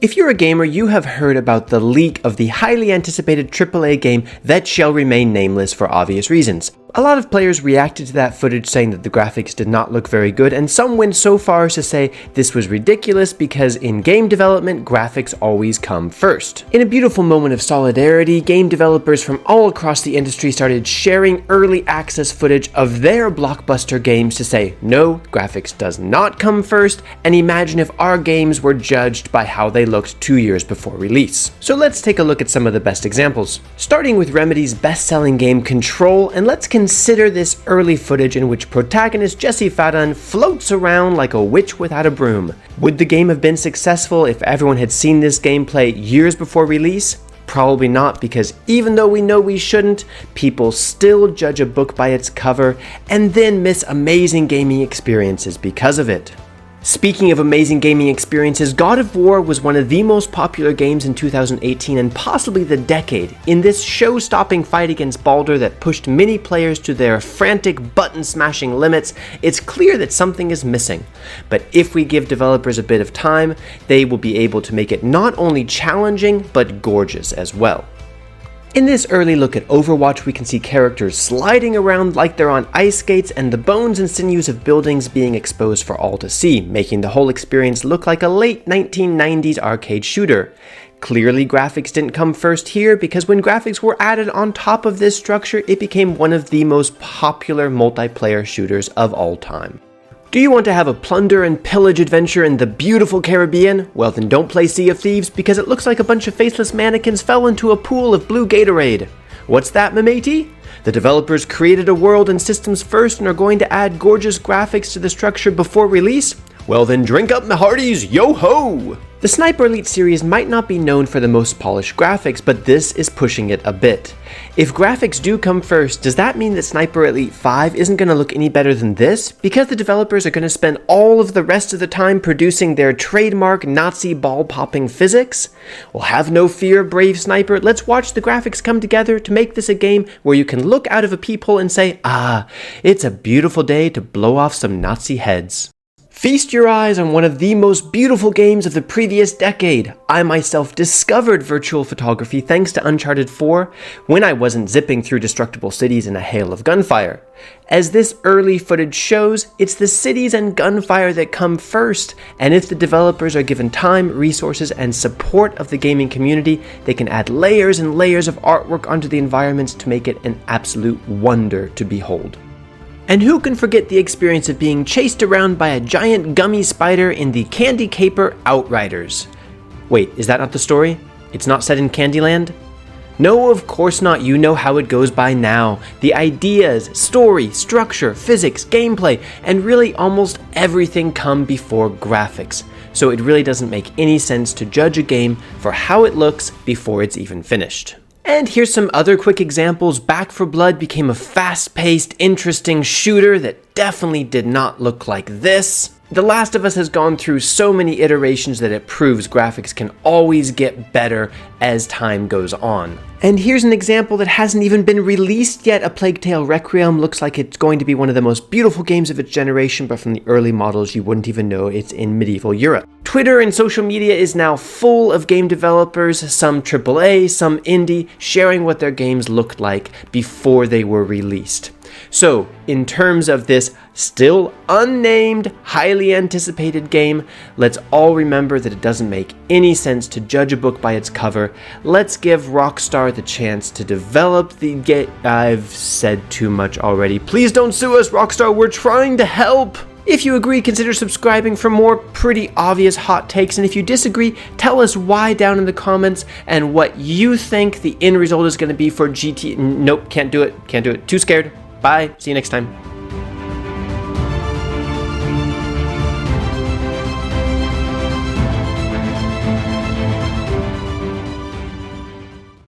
If you're a gamer, you have heard about the leak of the highly anticipated AAA game that shall remain nameless for obvious reasons. A lot of players reacted to that footage saying that the graphics did not look very good, and some went so far as to say this was ridiculous because in game development, graphics always come first. In a beautiful moment of solidarity, game developers from all across the industry started sharing early access footage of their blockbuster games to say, no, graphics does not come first, and imagine if our games were judged by how they looked 2 years before release. So let's take a look at some of the best examples. Starting with Remedy's best-selling game Control, and let's consider this early footage in which protagonist Jesse Faden floats around like a witch without a broom. Would the game have been successful if everyone had seen this gameplay years before release? Probably not, because even though we know we shouldn't, people still judge a book by its cover and then miss amazing gaming experiences because of it. Speaking of amazing gaming experiences, God of War was one of the most popular games in 2018 and possibly the decade. In this show-stopping fight against Baldur that pushed many players to their frantic button-smashing limits, it's clear that something is missing. But if we give developers a bit of time, they will be able to make it not only challenging, but gorgeous as well. In this early look at Overwatch, we can see characters sliding around like they're on ice skates and the bones and sinews of buildings being exposed for all to see, making the whole experience look like a late 1990s arcade shooter. Clearly, graphics didn't come first here, because when graphics were added on top of this structure, it became one of the most popular multiplayer shooters of all time. Do you want to have a plunder and pillage adventure in the beautiful Caribbean? Well, then don't play Sea of Thieves, because it looks like a bunch of faceless mannequins fell into a pool of blue Gatorade. What's that, matey? The developers created a world and systems first and are going to add gorgeous graphics to the structure before release? Well then drink up, my hearties, yo-ho! The Sniper Elite series might not be known for the most polished graphics, but this is pushing it a bit. If graphics do come first, does that mean that Sniper Elite 5 isn't going to look any better than this? Because the developers are going to spend all of the rest of the time producing their trademark Nazi ball-popping physics? Well, have no fear, brave sniper. Let's watch the graphics come together to make this a game where you can look out of a peephole and say, ah, it's a beautiful day to blow off some Nazi heads. Feast your eyes on one of the most beautiful games of the previous decade. I myself discovered virtual photography thanks to Uncharted 4 when I wasn't zipping through destructible cities in a hail of gunfire. As this early footage shows, it's the cities and gunfire that come first, and if the developers are given time, resources, and support of the gaming community, they can add layers and layers of artwork onto the environments to make it an absolute wonder to behold. And who can forget the experience of being chased around by a giant gummy spider in the candy caper Outriders? Wait, is that not the story? It's not set in Candyland? No, of course not. You know how it goes by now. The ideas, story, structure, physics, gameplay, and really almost everything come before graphics. So it really doesn't make any sense to judge a game for how it looks before it's even finished. And here's some other quick examples. Back 4 Blood became a fast-paced, interesting shooter that definitely did not look like this. The Last of Us has gone through so many iterations that it proves graphics can always get better as time goes on. And here's an example that hasn't even been released yet. A Plague Tale Requiem looks like it's going to be one of the most beautiful games of its generation, but from the early models you wouldn't even know it's in medieval Europe. Twitter and social media is now full of game developers, some AAA, some indie, sharing what their games looked like before they were released. So, in terms of this still unnamed, highly anticipated game, let's all remember that it doesn't make any sense to judge a book by its cover. Let's give Rockstar the chance to develop the game. I've said too much already. Please don't sue us, Rockstar, we're trying to help! If you agree, consider subscribing for more pretty obvious hot takes, and if you disagree, tell us why down in the comments and what you think the end result is going to be for GT. Nope, can't do it, too scared. Bye, see you next time.